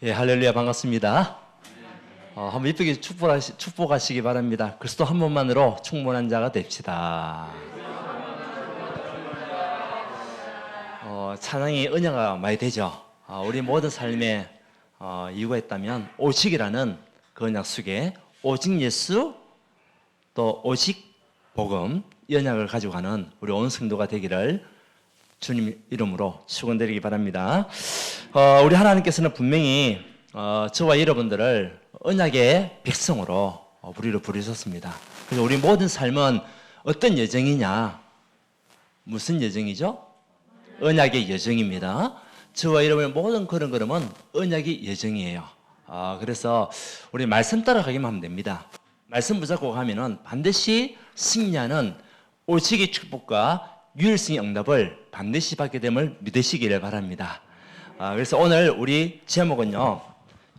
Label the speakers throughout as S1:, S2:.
S1: 예, 할렐루야, 반갑습니다. 한번 이쁘게 축복하시기 바랍니다. 그리스도 한 분만으로 충분한 자가 됩시다. 찬양이 은혜가 많이 되죠. 우리 모든 삶에 이유가 있다면 오직이라는 그 언약 속에 오직 예수 또 오직 복음 이 언약을 가지고 가는 우리 온 성도가 되기를 주님 이름으로 축원드리기 바랍니다. 우리 하나님께서는 분명히 저와 여러분들을 언약의 백성으로 부르셨습니다. 그래서 우리 모든 삶은 어떤 여정이냐? 무슨 여정이죠? 언약의 여정입니다. 저와 여러분의 모든 그런 걸음은 언약의 여정이에요. 그래서 우리 말씀 따라가기만 하면 됩니다. 말씀 붙잡고 가면은 반드시 승리하는 오직의 축복과 유일성의 응답을 반드시 받게 됨을 믿으시기를 바랍니다. 그래서 오늘 우리 제목은요,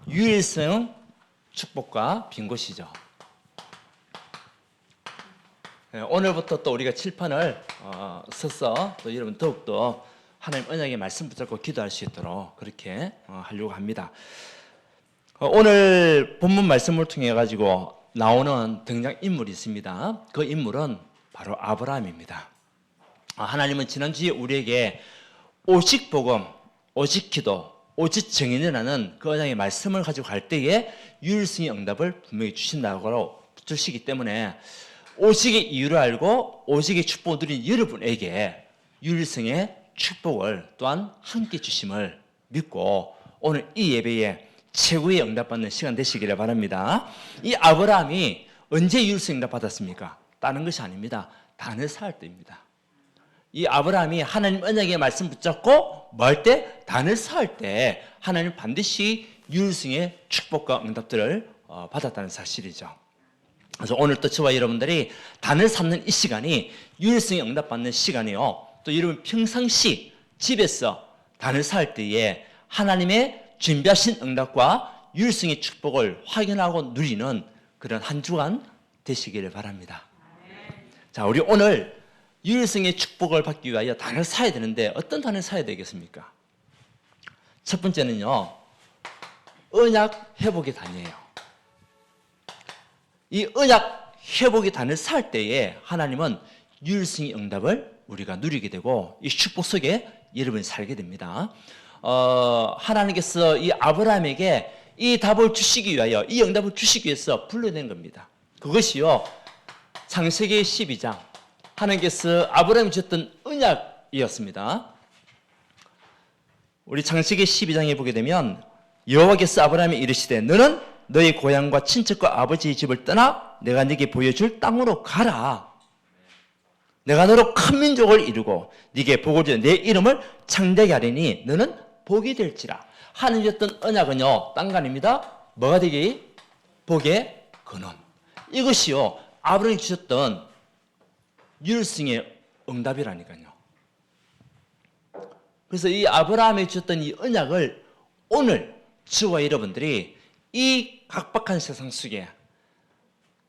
S1: 유일성 축복과 빈 곳이죠. 오늘부터 또 우리가 칠판을 써서 또 여러분 더욱더 하나님 언약의 말씀 붙잡고 기도할 수 있도록 그렇게 하려고 합니다. 오늘 본문 말씀을 통해 가지고 나오는 등장 인물이 있습니다. 그 인물은 바로 아브라함입니다. 하나님은 지난주에 우리에게 오직 복음, 오직 기도, 오직 정인이라는 그 언약의 말씀을 가지고 갈 때에 유일성의 응답을 분명히 주신다고 주시기 때문에 오직의 이유를 알고 오직의 축복을 누린 여러분에게 유일성의 축복을 또한 함께 주심을 믿고 오늘 이 예배에 최고의 응답받는 시간 되시기를 바랍니다. 이 아브라함이 언제 유일성 응답 받았습니까? 다른 것이 아닙니다. 단을 쌓을 때입니다. 이 아브라함이 하나님 언약의 말씀 붙잡고 뭐 할 때? 단을 쌓을 때 하나님 반드시 유일성의 축복과 응답들을 받았다는 사실이죠. 그래서 오늘 또 저와 여러분들이 단을 쌓는 이 시간이 유일성의 응답받는 시간이요. 또 여러분 평상시 집에서 단을 쌓을 때에 하나님의 준비하신 응답과 유일성의 축복을 확인하고 누리는 그런 한 주간 되시기를 바랍니다. 자, 우리 오늘 유일성의 축복을 받기 위하여 단을 쌓아야 되는데 어떤 단을 쌓아야 되겠습니까? 첫 번째는요, 언약 회복의 단이에요. 이 언약 회복의 단을 쌓을 때에 하나님은 유일성의 응답을 우리가 누리게 되고 이 축복 속에 여러분이 살게 됩니다. 하나님께서 이 아브라함에게 이 답을 주시기 위하여 이 응답을 주시기 위해서 불러낸 겁니다. 그것이요, 창세기 12장 하나님께서 아브라함이 주셨던 언약이었습니다. 우리 창세기 12장에 보게 되면 여호와께서 아브라함에 이르시되 너는 너의 고향과 친척과 아버지의 집을 떠나 내가 네게 보여줄 땅으로 가라. 내가 너로 큰 민족을 이루고 네게 복을 주어 내 이름을 창대하게 하리니 너는 복이 될지라. 하나님이 줬던 언약은요, 딴 거 아닙니다. 뭐가 되기? 복의 근원. 이것이요, 아브라함이 주셨던 유일성의 응답이라니까요. 그래서 이 아브라함이 주셨던 이 언약을 오늘 저와 여러분들이 이 각박한 세상 속에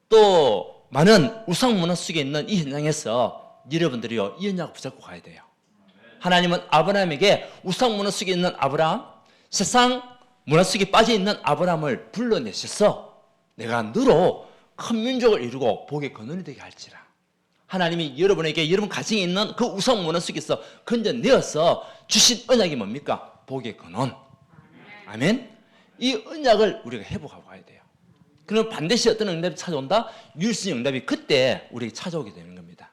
S1: 또 많은 우상 문화 속에 있는 이 현장에서 여러분들이요, 이 언약을 붙잡고 가야 돼요. 하나님은 아브라함에게 우상 문화 속에 있는 아브라함, 세상 문화 속에 빠져 있는 아브라함을 불러내셔서 내가 너로 큰 민족을 이루고 복의 근원이 되게 할지라. 하나님이 여러분에게 여러분 가정에 있는 그 우상 문화 속에서 건져내어서 주신 언약이 뭡니까? 복의 근원. 아멘. 이 언약을 우리가 회복하고 가야 돼요. 그럼 반드시 어떤 응답이 찾아온다? 유일성의 응답이 그때 우리에게 찾아오게 되는 겁니다.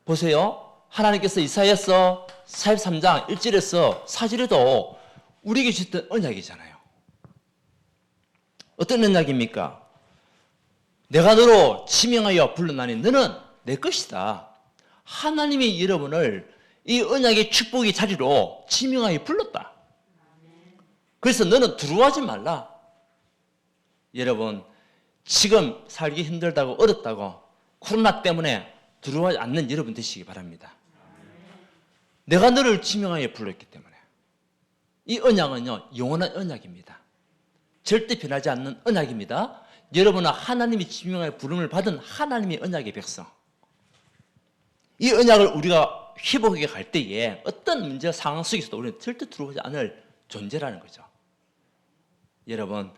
S1: 보세요. 하나님께서 이사야서 43장 1절에서 4절에도 우리에게 주셨던 언약이잖아요. 어떤 언약입니까? 내가 너로 지명하여 불러나니 너는 내 것이다. 하나님이 여러분을 이 언약의 축복의 자리로 지명하여 불렀다. 그래서 너는 두려워하지 말라. 여러분, 지금 살기 힘들다고 어렵다고 코로나 때문에 두려워하지 않는 여러분 되시기 바랍니다. 내가 너를 지명하여 불렀기 때문에. 이 언약은요, 영원한 언약입니다. 절대 변하지 않는 언약입니다. 여러분은 하나님이 지명하여 부름을 받은 하나님의 언약의 백성. 이 언약을 우리가 회복에 갈 때에 어떤 문제 상황 속에서도 우리는 절대 들어오지 않을 존재라는 거죠. 여러분,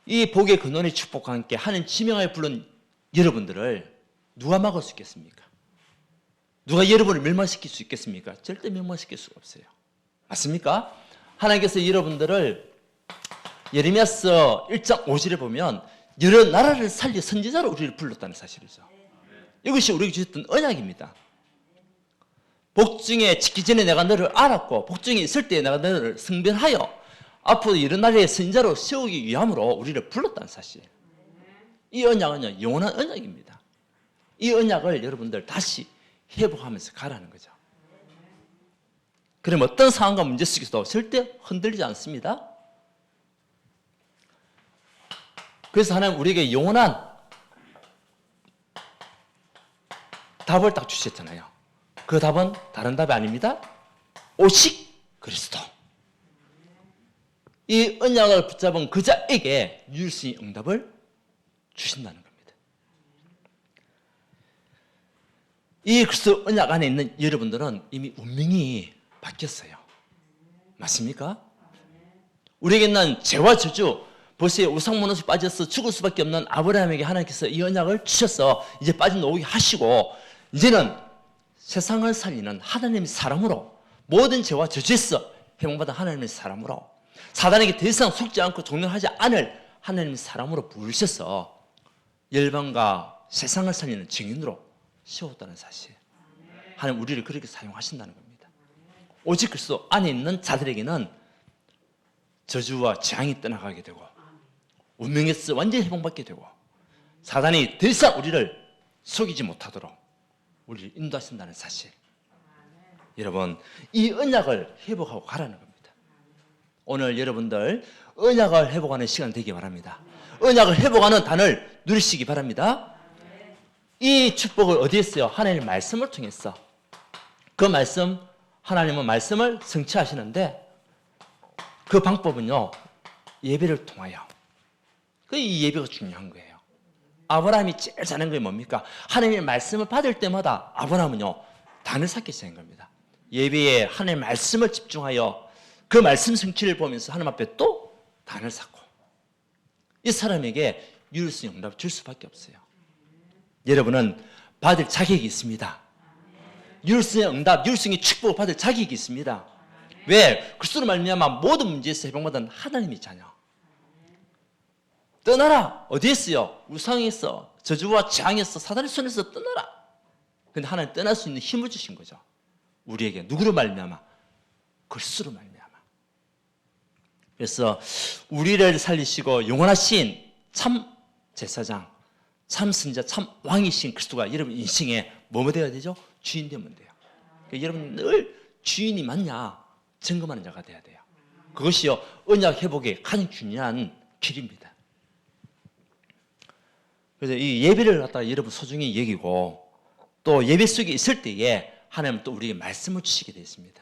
S1: 이 복의 근원의 축복과 함께 하나님 지명하여 부른 여러분들을 누가 막을 수 있겠습니까? 누가 여러분을 멸망시킬 수 있겠습니까? 절대 멸망시킬 수가 없어요. 맞습니까? 하나님께서 여러분들을 예레미야서 1장 5절에 보면 여러 나라를 살려 선지자로 우리를 불렀다는 사실이죠. 이것이 우리에게 주셨던 언약입니다. 복중에 지기 전에 내가 너를 알았고 복중에 있을 때 내가 너를 승변하여 앞으로 이런 나라의 선지자로 세우기 위함으로 우리를 불렀다는 사실. 이 언약은요, 영원한 언약입니다. 이 언약을 여러분들 다시 회복하면서 가라는 거죠. 그럼 어떤 상황과 문제 속에서도 절대 흔들리지 않습니다. 그래서 하나님 우리에게 영원한 답을 딱 주셨잖아요. 그 답은 다른 답이 아닙니다. 오직 그리스도. 이 언약을 붙잡은 그 자에게 유일성의 응답을 주신다는 겁니다. 이 그리스도 언약 안에 있는 여러분들은 이미 운명이 바뀌었어요. 맞습니까? 우리에게 있는 죄와 저주, 벌써 우상 문화에 빠져서 죽을 수밖에 없는 아브라함에게 하나님께서 이 언약을 주셔서 이제 빠져나오게 하시고 이제는 세상을 살리는 하나님의 사람으로 모든 죄와 저주에서 해방받은 하나님의 사람으로 사단에게 더 이상 속지 않고 종료하지 않을 하나님의 사람으로 부르셔서 열방과 세상을 살리는 증인으로 세웠다는 사실. 하나님 우리를 그렇게 사용하신다는 겁니다. 오직 그리스도 안에 있는 자들에게는 저주와 재앙이 떠나가게 되고 운명에서 완전히 해방받게 되고 사단이 더 이상 우리를 속이지 못하도록 우리를 인도하신다는 사실. 여러분, 이 언약을 회복하고 가라는 겁니다. 오늘 여러분들 언약을 회복하는 시간 되기 바랍니다. 언약을 회복하는 단을 누리시기 바랍니다. 이 축복을 어디에 써요? 하나님의 말씀을 통해서. 그 말씀, 하나님은 말씀을 성취하시는데 그 방법은요, 예배를 통하여. 이 예배가 중요한 거예요. 아브라함이 제일 잘하는 게 뭡니까? 하나님의 말씀을 받을 때마다 아브라함은요, 단을 쌓기 시작한 겁니다. 예배에 하나님의 말씀을 집중하여 그 말씀 성취를 보면서 하나님 앞에 또 단을 쌓고 이 사람에게 유일성의 응답을 줄 수밖에 없어요. 여러분은 받을 자격이 있습니다. 유일성의 응답, 유일성의 축복을 받을 자격이 있습니다. 왜? 그리스도로 말미암아 모든 문제에서 해방받은 하나님의 자녀. 떠나라. 어디에 있어요? 우상에 있어. 저주와 재앙에서 사단의 손에서 떠나라. 근데 하나님 떠날 수 있는 힘을 주신 거죠. 우리에게. 누구로 말미암아? 그리스도로 말미암아. 그래서 우리를 살리시고 영원하신 참 제사장, 참 선지자, 참 왕이신 그리스도가 여러분 인생에 뭐뭐 되어야 되죠? 주인 되면 돼요. 그러니까 여러분 늘 주인이 맞냐 점검하는 자가 돼야 돼요. 그것이요 언약 회복의 가장 중요한 길입니다. 그래서 이 예배를 갖다가 여러분 소중히 여기고 또 예배 속에 있을 때에 하나님은 또 우리에게 말씀을 주시게 되어 있습니다.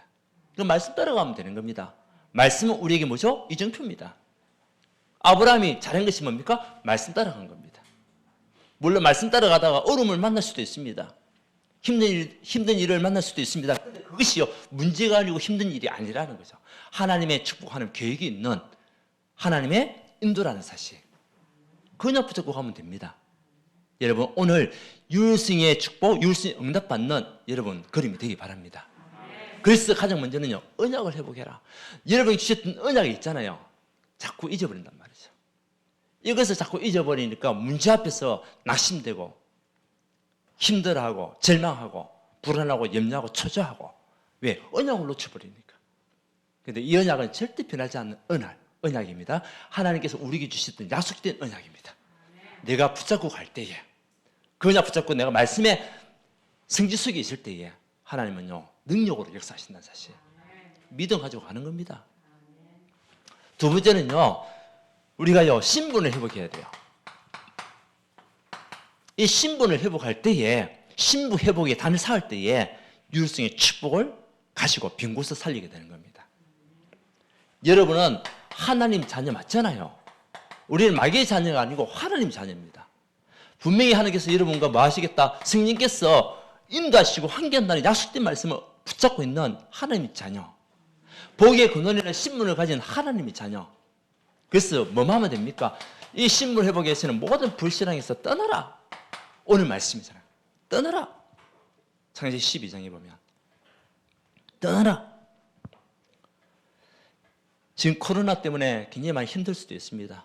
S1: 그 말씀 따라가면 되는 겁니다. 말씀은 우리에게 뭐죠? 이정표입니다. 아브라함이 잘한 것이 뭡니까? 말씀 따라간 겁니다. 물론 말씀 따라가다가 어려움을 만날 수도 있습니다. 힘든 일을 만날 수도 있습니다. 그런데 그것이요 문제가 아니고 힘든 일이 아니라는 거죠. 하나님의 축복하는 계획이 있는 하나님의 인도라는 사실. 그냥 붙잡고 가면 됩니다. 여러분 오늘 유일성의 축복, 유일성의 응답받는 여러분 그림이 되기 바랍니다. 그래서 가장 먼저는요 언약을 회복해라. 여러분이 주셨던 언약이 있잖아요. 자꾸 잊어버린단 말이죠. 이것을 자꾸 잊어버리니까 문제 앞에서 낙심되고 힘들어하고 절망하고 불안하고 염려하고 초조하고 왜? 언약을 놓쳐버리니까. 그런데 이 언약은 절대 변하지 않는 언약입니다. 하나님께서 우리에게 주셨던 약속된 언약입니다. 내가 붙잡고 갈 때에 그 언약 붙잡고 내가 말씀의 성지 속에 있을 때에 하나님은요 능력으로 역사하신다는 사실. 믿음 가지고 가는 겁니다. 두 번째는요 우리가요 신분을 회복해야 돼요. 이 신분을 회복할 때에 신분 회복의 단을 쌓을 때에 유일성의 축복을 가시고 빈 곳을 살리게 되는 겁니다. 여러분은 하나님 자녀 맞잖아요. 우리는 마귀의 자녀가 아니고 하나님 자녀입니다. 분명히 하나님께서 여러분과 뭐 하시겠다? 성령께서 인도하시고 환기한다는 약속된 말씀을 붙잡고 있는 하나님의 자녀, 복의 근원이라는 신분을 가진 하나님의 자녀. 그래서 뭐 하면 됩니까? 이 신분 회복에서는 모든 불신앙에서 떠나라. 오늘 말씀이잖아요. 떠나라. 창세기 12장에 보면 떠나라. 지금 코로나 때문에 굉장히 많이 힘들 수도 있습니다.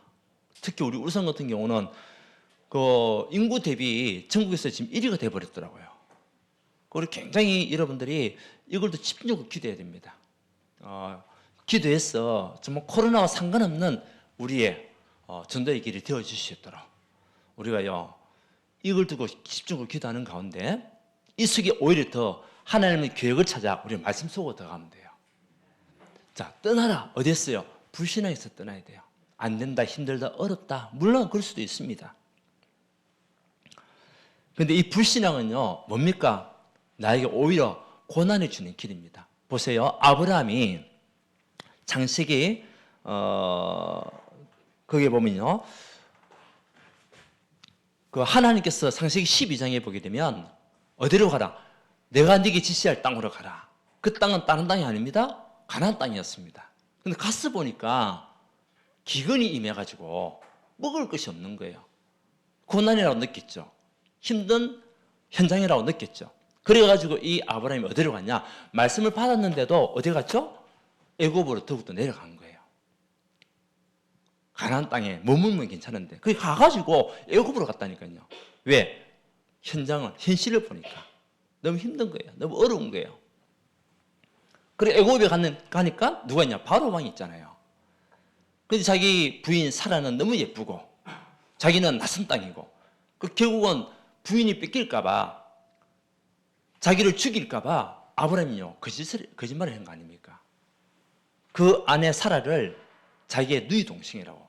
S1: 특히 우리 울산 같은 경우는 그 인구 대비 전국에서 지금 1위가 돼버렸더라고요. 그리고 굉장히 여러분들이 이걸 더 집중적으로 기도해야 됩니다. 기도해서 정말 코로나와 상관없는 우리의 전도의 길이 되어 주시도록 우리가요 이걸 두고 집중적으로 기도하는 가운데 이 속에 오히려 더 하나님의 계획을 찾아 우리 말씀 속으로 들어가면 돼요. 자, 떠나라. 어디였어요? 불신앙에서 떠나야 돼요. 안 된다, 힘들다, 어렵다. 물론 그럴 수도 있습니다. 그런데 이 불신앙은요 뭡니까? 나에게 오히려 고난을 주는 길입니다. 보세요. 아브라함이 창세기 거기에 보면요 그 하나님께서 창세기 12장에 보게 되면 어디로 가라? 내가 네게 지시할 땅으로 가라. 그 땅은 다른 땅이 아닙니다. 가나안 땅이었습니다. 근데 가서 보니까 기근이 임해가지고 먹을 것이 없는 거예요. 고난이라고 느꼈죠. 힘든 현장이라고 느꼈죠. 그래가지고 이 아브라함이 어디로 갔냐? 말씀을 받았는데도 어디 갔죠? 애굽으로 더욱더 내려간 거예요. 가나안 땅에 머물면 괜찮은데 거기 가가지고 애굽으로 갔다니까요. 왜? 현실을 보니까 너무 힘든 거예요. 너무 어려운 거예요. 그래 애굽에 가니까 누가 있냐? 바로 왕이 있잖아요. 근데 자기 부인 사라는 너무 예쁘고 자기는 낯선 땅이고 결국은 부인이 뺏길까봐 자기를 죽일까봐 아브라함이요 거짓말을 한 거 아닙니까? 그 아내 사라를 자기의 누이 동생이라고.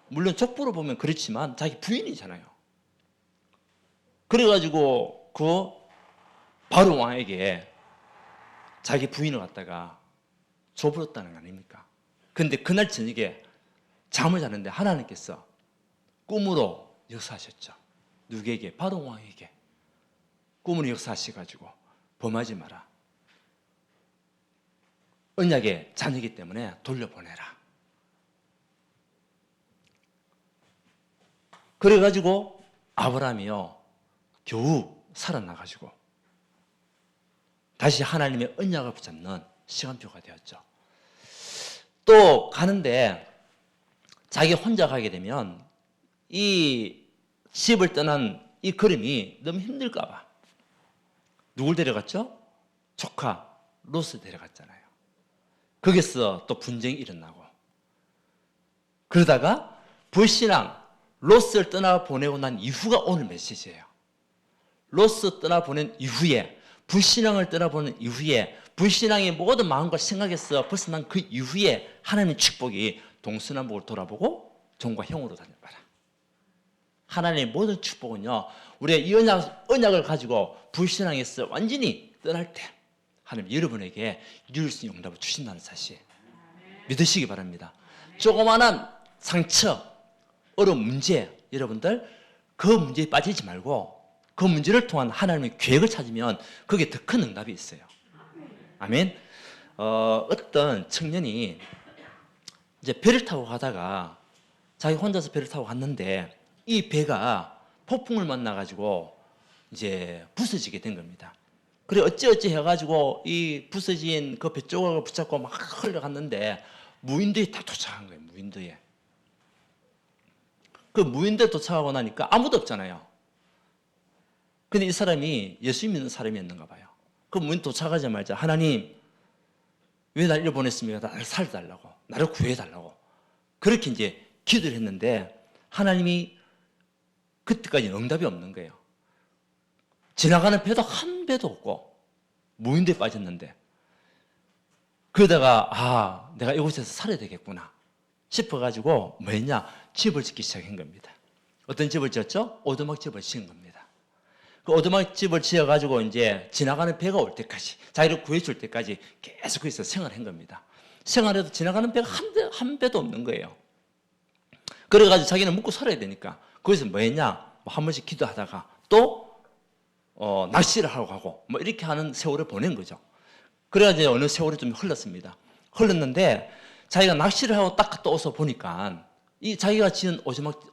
S1: 물론 족보로 보면 그렇지만 자기 부인이잖아요. 그래가지고 그 바로 왕에게 자기 부인을 갖다가 줘버렸다는 거 아닙니까? 근데 그날 저녁에 잠을 자는데 하나님께서 꿈으로 역사하셨죠. 누구에게? 바로 왕에게 꿈으로 역사하셔가지고 범하지 마라. 언약의 자녀이기 때문에 돌려보내라. 그래가지고 아브라함이요 겨우 살아나가지고 다시 하나님의 언약을 붙잡는 시간표가 되었죠. 또 가는데 자기 혼자 가게 되면 이 집을 떠난 이 걸음이 너무 힘들까 봐 누굴 데려갔죠? 조카 롯을 데려갔잖아요. 거기서 또 분쟁이 일어나고 그러다가 불신앙 롯을 떠나보내고 난 이후가 오늘 메시지예요. 롯을 떠나보낸 이후에 불신앙을 떠나보낸 이후에 불신앙의 모든 마음과 생각에서 벗어난 그 이후에 하나님의 축복이 동서남북을 돌아보고 종과 형으로 다녀봐라. 하나님의 모든 축복은요 우리가 이 언약을 가지고 불신앙에서 완전히 떠날 때 하나님 여러분에게 이룰 수 있는 응답을 주신다는 사실 믿으시기 바랍니다. 조그마한 상처, 어려운 문제 여러분들 그 문제에 빠지지 말고 그 문제를 통한 하나님의 계획을 찾으면 거기에 더 큰 응답이 있어요. 아멘. 어떤 청년이 이제 배를 타고 가다가 자기 혼자서 배를 타고 갔는데 이 배가 폭풍을 만나가지고 이제 부서지게 된 겁니다. 그래 어찌어찌 해가지고 이 부서진 그 배 조각을 붙잡고 막 흘러갔는데 무인도에 다 도착한 거예요. 무인도에. 그 무인도에 도착하고 나니까 아무도 없잖아요. 근데 이 사람이 예수 믿는 사람이었는가 봐요. 그 무인도 도착하자마자 하나님 왜 날 이리 보냈습니까? 나를 살려달라고 나를 구해달라고 그렇게 이제 기도를 했는데 하나님이 그때까지 응답이 없는 거예요. 지나가는 배도 한 배도 없고 무인도에 빠졌는데 그러다가 내가 이곳에서 살아야 되겠구나 싶어가지고 뭐 했냐? 집을 짓기 시작한 겁니다. 어떤 집을 지었죠? 오두막집을 지은 겁니다. 그 오두막집을 지어가지고 이제 지나가는 배가 올 때까지 자기를 구해줄 때까지 계속 거기서 생활한 겁니다. 생활해도 지나가는 배가 한 배도 없는 거예요. 그래가지고 자기는 먹고 살아야 되니까 거기서 뭐 했냐? 한 번씩 기도하다가 또 낚시를 하러 가고 뭐 이렇게 하는 세월을 보낸 거죠. 그래가지고 어느 세월이 좀 흘렀습니다. 흘렀는데 자기가 낚시를 하고 딱 갔다 와서 보니까 이 자기가 지은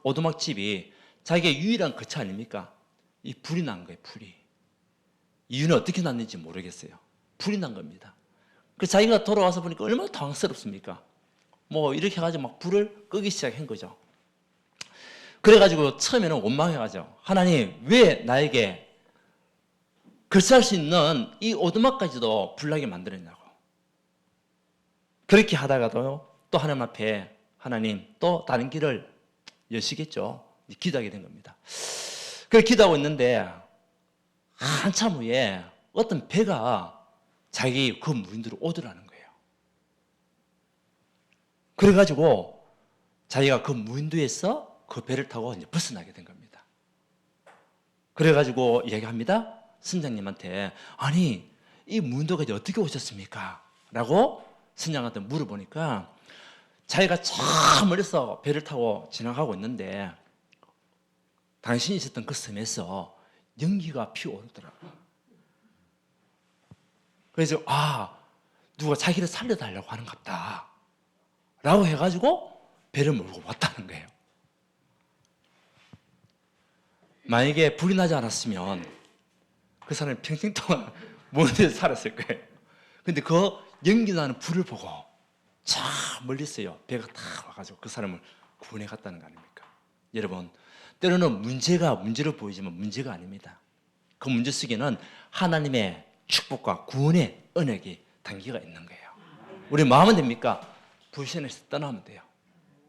S1: 오두막집이 자기의 유일한 거처 아닙니까? 이 불이 난 거예요. 불이. 이유는 어떻게 났는지 모르겠어요. 불이 난 겁니다. 그래서 자기가 돌아와서 보니까 얼마나 당황스럽습니까? 뭐 이렇게 해가지고 막 불을 끄기 시작한 거죠. 그래가지고 처음에는 원망해가지고 하나님 왜 나에게 걸사할 수 있는 이 오두막까지도 불나게 만들었냐고. 그렇게 하다가도 또 하나님 앞에 하나님 또 다른 길을 여시겠죠. 기도하게 된 겁니다. 그렇게 기도하고 있는데 한참 후에 어떤 배가 자기 그 무인도로 오더라는 거예요. 그래가지고 자기가 그 무인도에서 그 배를 타고 이제 벗어나게 된 겁니다. 그래가지고 얘기합니다. 선장님한테 아니 이 무인도까지 어떻게 오셨습니까? 라고 선장한테 물어보니까 자기가 저 멀리서 배를 타고 지나가고 있는데 당신이 있었던 그 섬에서 연기가 피어오르더라고요. 그래서 누가 자기를 살려달라고 하는갑다 라고 해가지고 배를 몰고 왔다는 거예요. 만약에 불이 나지 않았으면 그 사람이 평생 동안 무인도에서 살았을 거예요. 근데 그 연기 나는 불을 보고 저 멀리 있어요. 배가 다 와가지고 그 사람을 구원해 갔다는 거 아닙니까? 여러분, 때로는 문제가 문제로 보이지만 문제가 아닙니다. 그 문제 속에는 하나님의 축복과 구원의 은혜가 담기가 있는 거예요. 우리 마음은 됩니까? 불신에서 떠나면 돼요.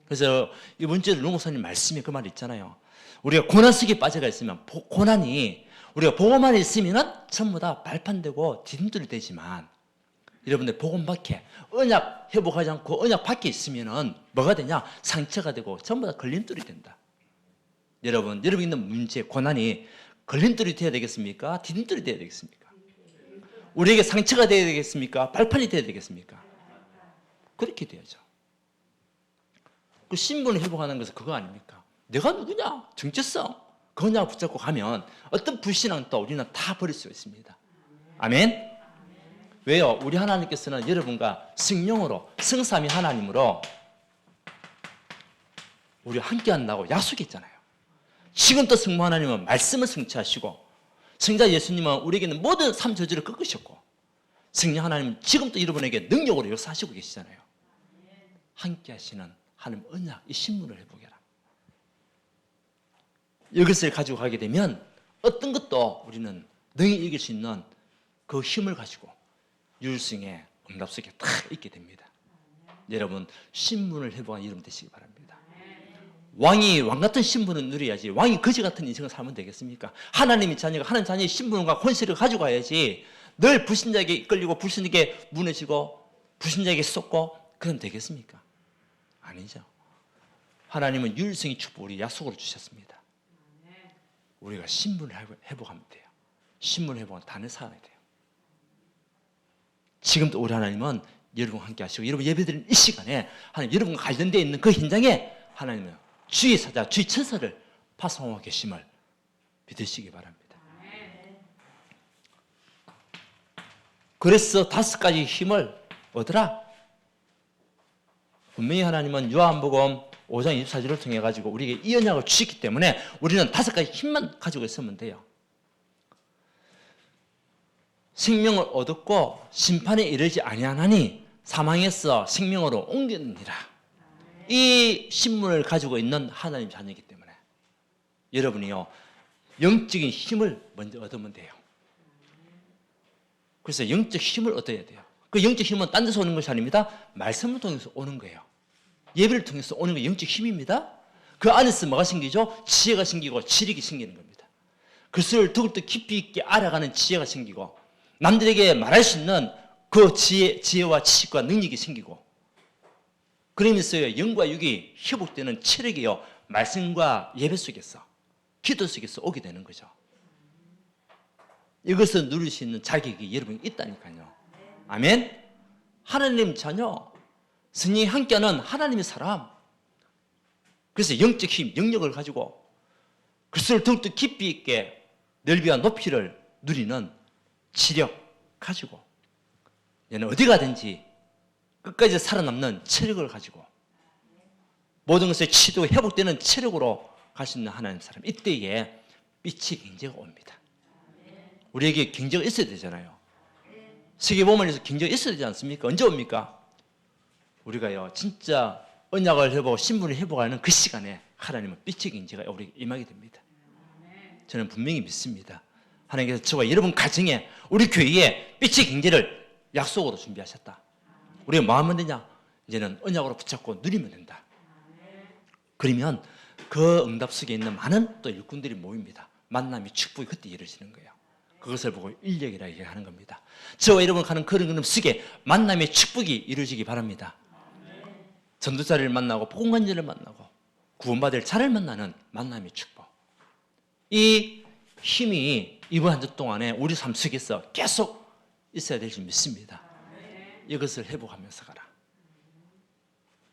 S1: 그래서 이번 주에 롱목사님 말씀에 그 말 있잖아요. 우리가 고난 속에 빠져가 있으면 고난이 우리가 복음만 있으면 전부 다 발판되고 디딤돌이 되지만 여러분들 복음 밖에 언약 회복하지 않고 언약 밖에 있으면은 뭐가 되냐? 상처가 되고 전부 다 걸림돌이 된다. 여러분 있는 문제, 고난이 걸림돌이 되어야 되겠습니까? 디딤돌이 되어야 되겠습니까? 우리에게 상처가 되어야 되겠습니까? 발판이 되어야 되겠습니까? 그렇게 되어야죠. 그 신분을 회복하는 것은 그거 아닙니까? 내가 누구냐? 정체성. 그거냐 붙잡고 가면 어떤 불신앙도 우리는 다 버릴 수 있습니다. 아멘? 왜요? 우리 하나님께서는 여러분과 성령으로 성삼위 하나님으로 우리와 함께 한다고 약속했잖아요. 지금 또 성부 하나님은 말씀을 성취하시고 성자 예수님은 우리에게는 모든 삶 저주를 꺾으셨고 성령 하나님은 지금 또 여러분에게 능력으로 역사하시고 계시잖아요. 함께 하시는 하나님 언약, 이 신문을 회복해라. 이것을 가지고 가게 되면 어떤 것도 우리는 능히 이길 수 있는 그 힘을 가지고 율성의 응답 속에 다 있게 됩니다. 여러분 신분을 회복한 여러분 되시기 바랍니다. 왕이 왕 같은 신분을 누려야지 왕이 거지 같은 인생을 살면 되겠습니까? 하나님의 자녀가 하나님 자녀의 신분과 권세를 가지고 가야지 늘 불신자에게 이끌리고 불신에게 무너지고 불신자에게 쏟고 그럼 되겠습니까? 아니죠. 하나님은 율성의 축복 우리 약속으로 주셨습니다. 우리가 신분을 회복하면 돼요. 신분을 회복하면 단을 쌓아야 돼요. 지금도 우리 하나님은 여러분과 함께 하시고 여러분 예배드리는 이 시간에 하나님 여러분과 관련되어 있는 그 현장에 하나님은 주의 사자, 주의 천사를 파송하고 계심을 믿으시기 바랍니다. 그래서 5가지 힘을 얻으라. 분명히 하나님은 요한복음 5장 24절을 통해 가지고 우리에게 이 언약을 주셨기 때문에 우리는 5가지 힘만 가지고 있으면 돼요. 생명을 얻었고 심판에 이르지 아니하나니 사망에서 생명으로 옮겼느니라. 이 신문을 가지고 있는 하나님 자녀이기 때문에 여러분이요 영적인 힘을 먼저 얻으면 돼요. 그래서 영적 힘을 얻어야 돼요. 그 영적 힘은 딴 데서 오는 것이 아닙니다. 말씀을 통해서 오는 거예요. 예배를 통해서 오는 게 영적 힘입니다. 그 안에서 뭐가 생기죠? 지혜가 생기고 지력이 생기는 겁니다. 그것을 더욱더 깊이 있게 알아가는 지혜가 생기고 남들에게 말할 수 있는 그 지혜와 지식과 능력이 생기고 그러면서 영과 육이 회복되는 체력이요 말씀과 예배 속에서 기도 속에서 오게 되는 거죠. 이것을 누릴 수 있는 자격이 여러분이 있다니까요. 아멘. 하나님 자녀 성령이 함께하는 하나님의 사람. 그래서 영적 힘, 영역을 가지고 그것을 더욱더 깊이 있게 넓이와 높이를 누리는 지력 가지고 얘는 어디 가든지 끝까지 살아남는 체력을 가지고 모든 것에 치도 회복되는 체력으로 갈 수 있는 하나님 사람. 이때에 빛이 경제가 옵니다. 우리에게 경제가 있어야 되잖아요. 세계보험에서 경제가 있어야 되지 않습니까? 언제 옵니까? 우리가요 진짜 언약을 회복, 신분을 회복하는 그 시간에 하나님은 빛의 경제가 우리에게 임하게 됩니다. 저는 분명히 믿습니다. 하나님께서 저와 여러분 가정에 우리 교회에 빛의 경제를 약속으로 준비하셨다. 우리가 뭐 하면 되냐? 이제는 언약으로 붙잡고 누리면 된다. 그러면 그 응답 속에 있는 많은 또 일꾼들이 모입니다. 만남이 축복이 그때 이루어지는 거예요. 그것을 보고 인력이라 얘기하는 겁니다. 저와 여러분 가는 그런 그림 속에 만남의 축복이 이루어지기 바랍니다. 전도자를 만나고 복음관자를 만나고 구원받을 자를 만나는 만남의 축복. 이 힘이 이번 한 주 동안에 우리 삶 속에서 계속 있어야 될 줄 믿습니다. 이것을 회복하면서 가라.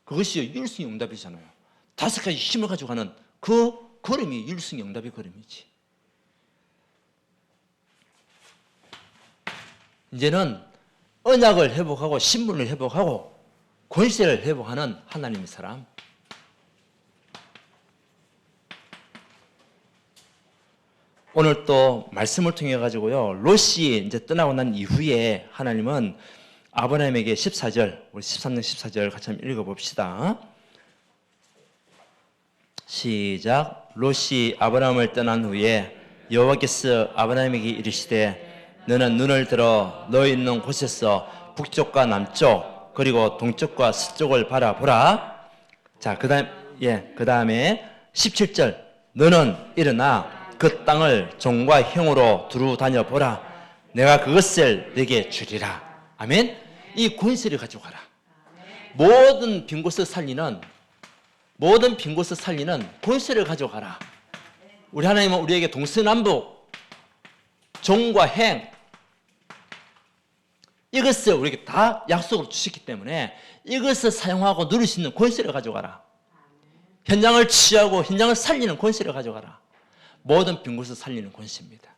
S1: 그것이 율승의 응답이잖아요. 5가지 힘을 가지고 가는 그 걸음이 율승의 응답의 걸음이지. 이제는 언약을 회복하고 신분을 회복하고 권세를 회복하는 하나님의 사람. 오늘 또 말씀을 통해 가지고요 롯이 이제 떠나고 난 이후에 하나님은 아브라함에게 14절, 우리 13장 14절 같이 한번 읽어봅시다. 시작. 롯이 아브라함을 떠난 후에 여호와께서 아브라함에게 이르시되 너는 눈을 들어 너희 있는 곳에서 북쪽과 남쪽 그리고 동쪽과 서쪽을 바라보라. 자, 그다음에 17절. 너는 일어나 그 땅을 종과 형으로 두루 다녀보라. 내가 그것을 내게 주리라. 아멘. 이 권세를 가지고 가라. 모든 빈 곳을 살리는 권세를 가지고 가라. 우리 하나님은 우리에게 동서남북 종과 행 이것을 우리에게 다 약속으로 주셨기 때문에 이것을 사용하고 누릴 수 있는 권세를 가져가라. 현장을 취하고 현장을 살리는 권세를 가져가라. 모든 빈 곳을 살리는 권세입니다.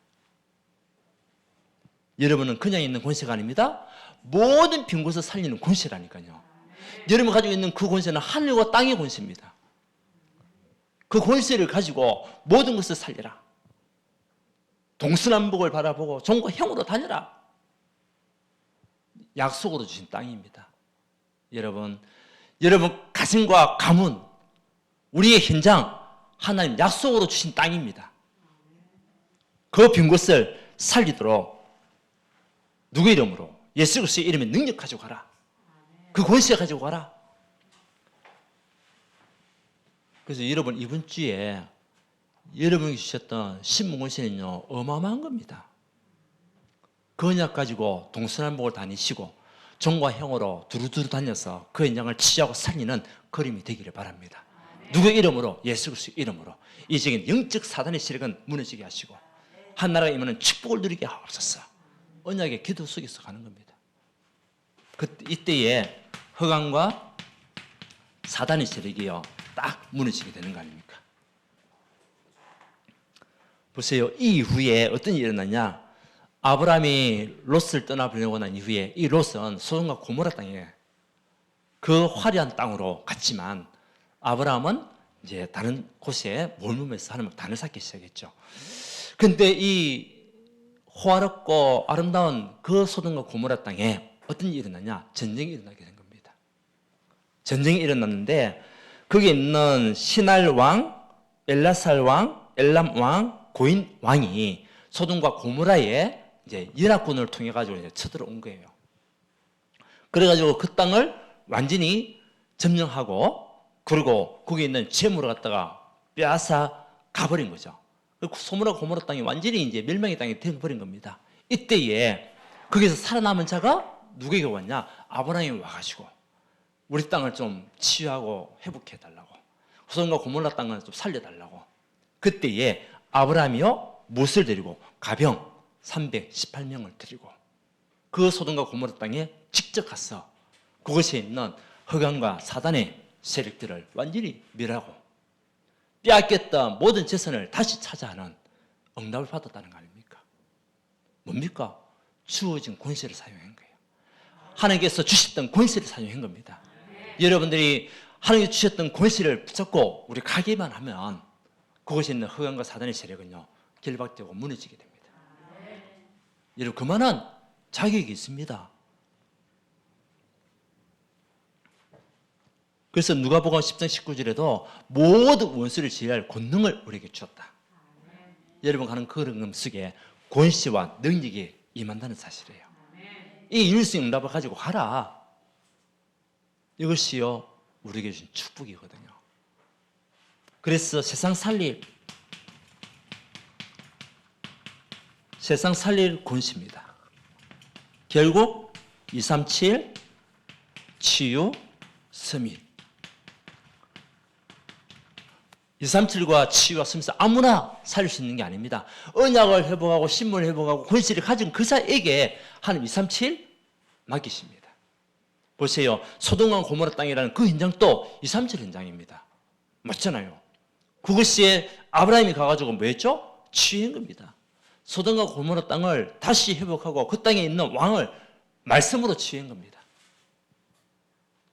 S1: 여러분은 그냥 있는 권세가 아닙니다. 모든 빈 곳을 살리는 권세라니까요. 여러분 가지고 있는 그 권세는 하늘과 땅의 권세입니다. 그 권세를 가지고 모든 것을 살려라. 동서남북을 바라보고 종과 형으로 다녀라. 약속으로 주신 땅입니다. 여러분 가슴과 가문, 우리의 현장, 하나님 약속으로 주신 땅입니다. 그 빈 곳을 살리도록 누구의 이름으로? 예수 그리스도의 이름에 능력 가지고 가라. 그 권세 가지고 가라. 그래서 여러분 이번 주에 여러분이 주셨던 신문 권세는요 어마어마한 겁니다. 그 언약 가지고 동서남북을 다니시고 종과 형으로 두루두루 다녀서 그 현장을 취하고 살리는 걸음이 되기를 바랍니다. 누구의 이름으로? 예수 그리스도의 이름으로. 이적인 영적 사단의 세력은 무너지게 하시고 한 나라가 임하는 축복을 누리게 하옵소서. 언약의 기도 속에서 가는 겁니다. 이때에 허강과 사단의 세력이요 딱 무너지게 되는 거 아닙니까? 보세요. 이 이후에 어떤 일이 일어났냐? 아브라함이 롯을 떠나보려고 난 이후에 이 롯은 소돔과 고모라 땅에 그 화려한 땅으로 갔지만 아브라함은 이제 다른 곳에 몰면서 하나님을 단을 쌓기 시작했죠. 근데 이 호화롭고 아름다운 그 소돔과 고모라 땅에 어떤 일이 일어나냐? 전쟁이 일어나게 된 겁니다. 전쟁이 일어났는데 거기에 있는 시날 왕, 엘라살 왕, 엘람 왕, 고인 왕이 소돔과 고모라에 이제 연합군을 통해 가지고 이제 쳐들어온 거예요. 그래가지고 그 땅을 완전히 점령하고 그리고 거기 있는 재물을 갖다가 빼앗아 가버린 거죠. 소돔과 고모라 땅이 완전히 이제 멸망의 땅이 되어버린 겁니다. 이때에 거기서 살아남은 자가 누구에게 왔냐? 아브라함이 와가지고 우리 땅을 좀 치유하고 회복해달라고, 소돔과 고모라 땅을 좀 살려달라고. 그때에 아브라함이요 무엇을 데리고? 가병 318명을 데리고 그 소돔과 고모라 땅에 직접 가서 그곳에 있는 흑암과 사단의 세력들을 완전히 멸하고 빼앗겼던 모든 재산을 다시 찾아하는 응답을 받았다는 거 아닙니까? 뭡니까? 주어진 권세를 사용한 거예요. 하나님께서 주셨던 권세를 사용한 겁니다. 여러분들이 하나님께서 주셨던 권세를 붙잡고 우리 가기만 하면 그것에 있는 흑암과 사단의 세력은요 결박되고 무너지게 됩니다. 여러분 그만한 자격이 있습니다. 그래서 누가복음 10장 19절에도 모든 원수를 제할 권능을 우리에게 주었다. 여러분 가는 그런 속에 권세와 능력이 임한다는 사실이에요. 이 일수응답을 가지고 가라. 이것이요 우리에게 주신 축복이거든요. 그래서 세상 살릴 권세입니다. 결국 237 치유 서밋 237과 치유와 서밋은 아무나 살릴 수 있는 게 아닙니다. 언약을 회복하고 신문을 회복하고 권세를 가진 그 자에게 하나님 237 맡기십니다. 보세요. 소돔과 고모라 땅이라는 그 현장도 237 현장입니다. 맞잖아요. 그것이 아브라함이 가가지고 뭐 했죠? 치유한 겁니다. 소돔과 고모라 땅을 다시 회복하고 그 땅에 있는 왕을 말씀으로 치유한 겁니다.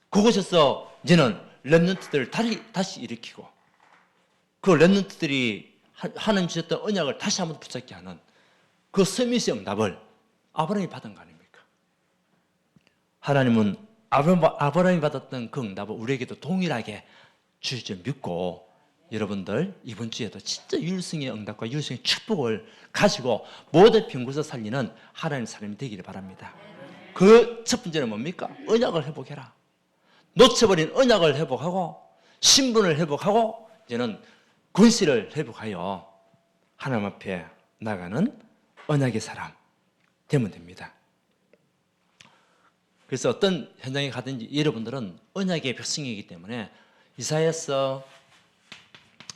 S1: 그곳에서 이제는 렘넌트들을 다시 일으키고 그 렘넌트들이 하나님 주셨던 언약을 다시 한번 붙잡게 하는 그 서밋의 응답을 아브라함이 받은 거 아닙니까? 하나님은 아브라함이 받았던 그 응답을 우리에게도 동일하게 주실 줄 믿고 여러분들 이번 주에도 진짜 유일성의 응답과 유일성의 축복을 가지고 모든 병고서 살리는 하나님의 사람이 되기를 바랍니다. 그 첫 번째는 뭡니까? 언약을 회복해라. 놓쳐버린 언약을 회복하고 신분을 회복하고 이제는 권세를 회복하여 하나님 앞에 나가는 언약의 사람 되면 됩니다. 그래서 어떤 현장에 가든지 여러분들은 언약의 백성이기 때문에 이사야서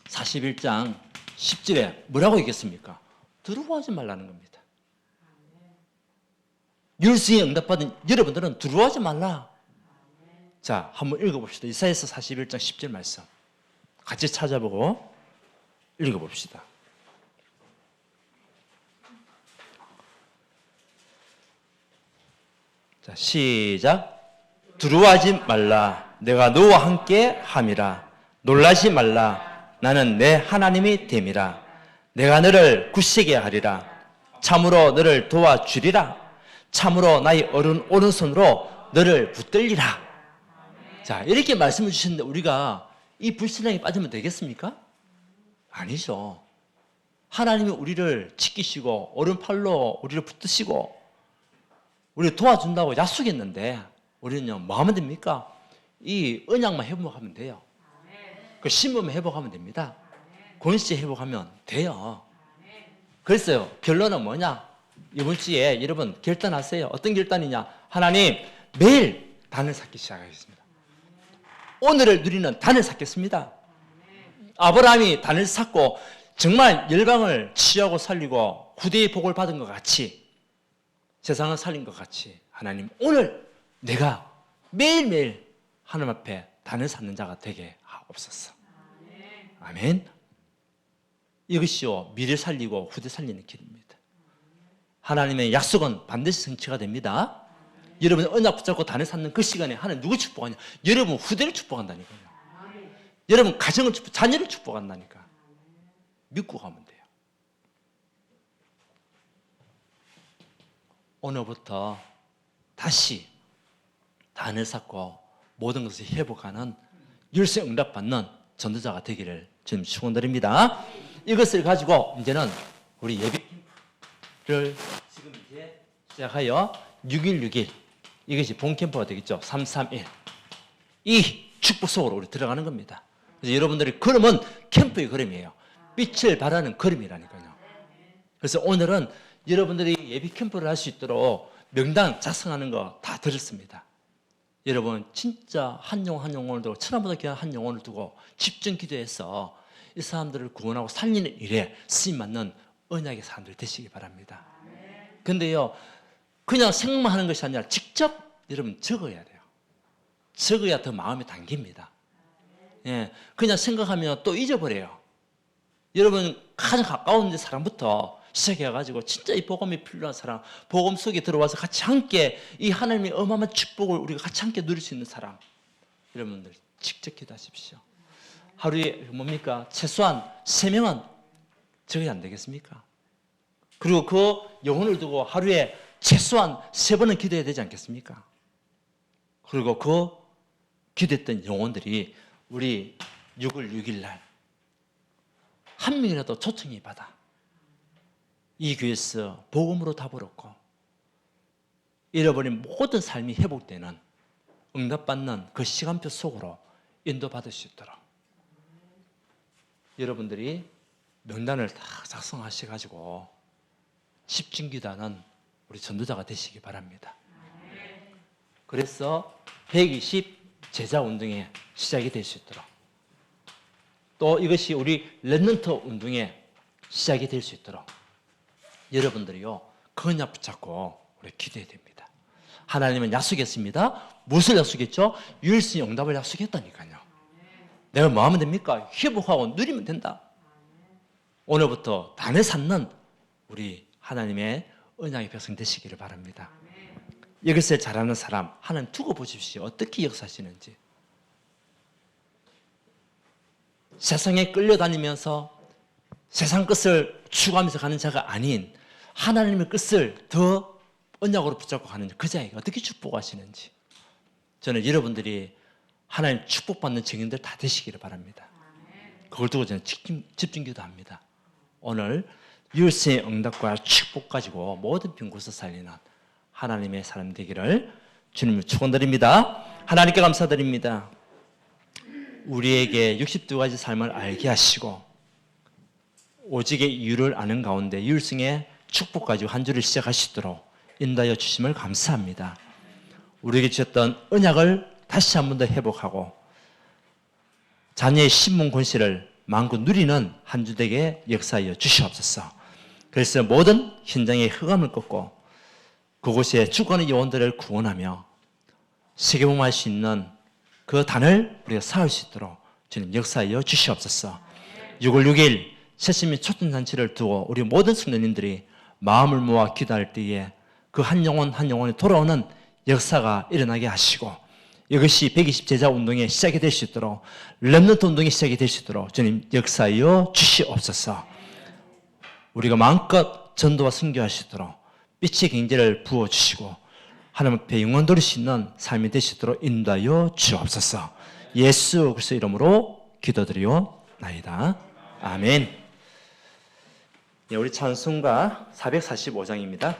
S1: 41장 10절에 뭐라고 얘기했습니까? 두려워하지 말라는 겁니다. 율수에 응답받은 여러분들은 두려워하지 말라. 자, 한번 읽어봅시다. 이사야서 41장 10절 말씀 같이 찾아보고 읽어봅시다. 자, 시작. 두려워하지 말라. 내가 너와 함께 함이라. 놀라지 말라. 나는 내 하나님이 됨이라. 내가 너를 굳세게 하리라. 참으로 너를 도와주리라. 참으로 나의 오른손으로 너를 붙들리라. 자, 이렇게 말씀을 주셨는데 우리가 이 불신앙에 빠지면 되겠습니까? 아니죠. 하나님이 우리를 지키시고 오른팔로 우리를 붙드시고 우리를 도와준다고 약속했는데 우리는요 뭐 하면 됩니까? 이 언약만 회복하면 돼요. 그 신분만 회복하면 됩니다. 권세 회복하면 돼요. 그랬어요. 결론은 뭐냐? 이번 주에 여러분 결단하세요. 어떤 결단이냐? 하나님 매일 단을 쌓기 시작하겠습니다. 오늘을 누리는 단을 쌓겠습니다. 아브라함이 단을 쌓고 정말 열방을 치유하고 살리고 후대의 복을 받은 것 같이 세상을 살린 것 같이 하나님 오늘 내가 매일매일 하나님 앞에 단을 쌓는 자가 되게 하옵소서. 아멘. 이것이요 미래 살리고 후대 살리는 길입니다. 하나님의 약속은 반드시 성취가 됩니다. 여러분 언약 붙잡고 단을 쌓는 그 시간에 하나님 누구 축복하냐? 여러분 후대를 축복한다니까요. 여러분 가정을 자녀를 축복한다니까. 믿고 가면 돼요. 오늘부터 다시 단을 쌓고 모든 것을 회복하는 율세 응답받는 전도자가 되기를 지금 축원드립니다. 이것을 가지고 이제는 우리 예비를 지금 이제 시작하여 6.1 이것이 본 캠프가 되겠죠. 331 이 축복 속으로 우리 들어가는 겁니다. 그래서 여러분들이 걸음은 캠프의 걸음이에요. 빛을 발하는 걸음이라니까요. 그래서 오늘은 여러분들이 예비 캠프를 할 수 있도록 명단 작성하는 거 다 들었습니다. 여러분 진짜 한 영혼을 두고 천하보다 귀한 한 영혼을 두고 집중 기도해서 이 사람들을 구원하고 살리는 일에 쓰임 맞는 언약의 사람들 되시기 바랍니다. 근데요 그냥 생각만 하는 것이 아니라 직접 여러분 적어야 돼요. 적어야 더 마음이 당깁니다. 그냥 생각하면 또 잊어버려요. 여러분 가장 가까운 사람부터 시작해가지고 진짜 이 복음이 필요한 사람, 복음 속에 들어와서 같이 함께 이 하나님의 어마어마한 축복을 우리가 같이 함께 누릴 수 있는 사람, 여러분들 직접 기도하십시오. 하루에 뭡니까? 최소한 3명은 적어야 안 되겠습니까? 그리고 그 영혼을 두고 하루에 최소한 3번은 기도해야 되지 않겠습니까? 그리고 그 기도했던 영혼들이 우리 6월 6일 날 한 명이라도 초청이 받아 이 교회에서 복음으로 답을 얻고 잃어버린 모든 삶이 회복되는 응답받는 그 시간표 속으로 인도받을 수 있도록 여러분들이 명단을 다 작성하셔가지고 집중기도하는 우리 전도자가 되시기 바랍니다. 그래서 120 제자운동의 시작이 될 수 있도록 또 이것이 우리 렘넌트 운동의 시작이 될 수 있도록 여러분들이요 그 언약 붙잡고 우리 기도해야 됩니다. 하나님은 약속했습니다. 무엇을 약속했죠? 유일신 응답을 약속했다니까요. 내가 뭐 하면 됩니까? 회복하고 누리면 된다. 오늘부터 단에 쌓는 우리 하나님의 언약의 백성 되시기를 바랍니다. 이것을 잘하는 사람 하나님 두고 보십시오. 어떻게 역사하시는지. 세상에 끌려다니면서 세상 것을 추구하면서 가는 자가 아닌 하나님의 것을 더 언약으로 붙잡고 가는 그 자에게 어떻게 축복하시는지 저는 여러분들이 하나님 축복받는 증인들 다 되시기를 바랍니다. 그걸 두고 저는 집중기도 합니다. 오늘 유일신의 응답과 축복 가지고 모든 빈곳을 살리는 하나님의 사람 되기를 주님을 축원드립니다. 하나님께 감사드립니다. 우리에게 62가지 삶을 알게 하시고 오직의 이유를 아는 가운데 유일성의 축복 가지고 한 주를 시작하시도록 인도하여 주심을 감사합니다. 우리에게 주셨던 언약을 다시 한 번 더 회복하고 자녀의 신분 권세를 마음껏 누리는 한 주 되게 역사하여 주시옵소서. 그래서 모든 현장의 흑암을 꺾고 그곳에 죽어가는 영혼들을 구원하며 세계복음할 수 있는 그 단을 우리가 쌓을 수 있도록 주님 역사하여 주시옵소서. 6월 6일 새심의 초점잔치를 두고 우리 모든 성도님들이 마음을 모아 기도할 때에 그 한 영혼 한 영혼이 돌아오는 역사가 일어나게 하시고 이것이 120 제자 운동의 시작이 될 수 있도록 렘넌트 운동의 시작이 될 수 있도록 주님 역사하여 주시옵소서. 우리가 마음껏 전도와 선교할 수 있도록 빛의 경제를 부어주시고 하나님 앞에 영원 돌릴 수 있는 삶이 될 수 있도록 인도하여 주옵소서. 예수 그리스도 이름으로 기도드리옵나이다. 아멘. 우리 찬송가 445장입니다.